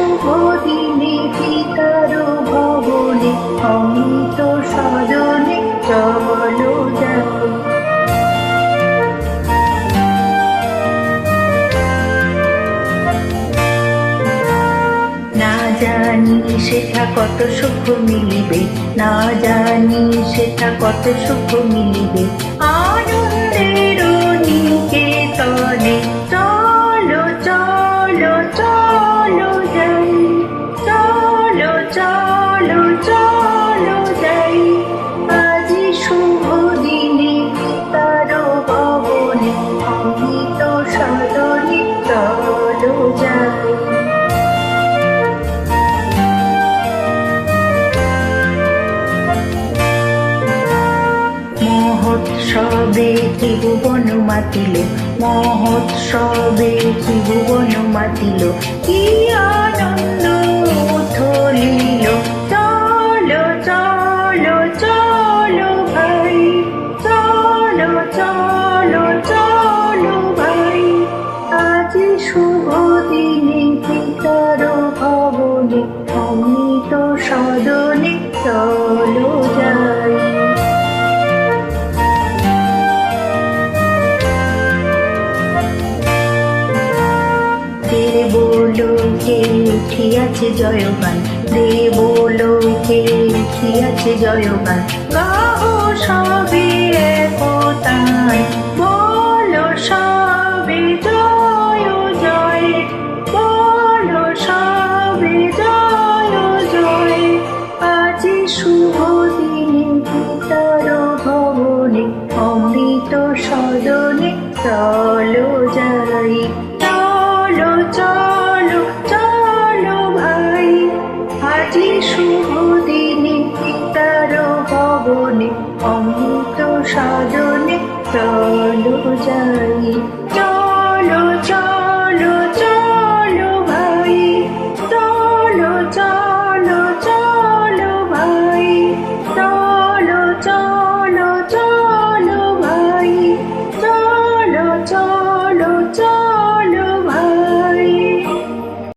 শুভ দিনে পিতার ভবনে অমৃত সদনে চলো যাই। না জানি সেটা কত সুখ মিলিবে, না জানি সেটা কত সুখ মিলিবে, আনন্দের নিকেতনে চলো চলো চলো যাই, চলো চলো চলো যাই। আজি শুভ দিনে পিতার ভবনে অমৃত সদনে চলো যাই। মহোৎসবে ত্রিভুবন মাতিল, মহোৎসবে ত্রিভুবন মাতিল, কি আনন্দ উথলিল। চলো চলো চলো ভাই, চলো চলো চলো ভাই। আজ শুভ দিনে পিতার ভবনে অমৃত সদনে চলো যাই। দেবলোকে উঠিয়াছে জয়গান, দেবলোকে উঠিয়াছে জয়গান, গাও সবে একতান, বলো সবে জয় জয়, বলো সবে জয় জয়। আজ শুভ দিনে পিতার ভবনে অমৃত সদনে চলো যাই। চলো চলো চলো ভাই, আজি শুভ দিনে পিতার ভবনে অমৃত সদনে চলো যাই।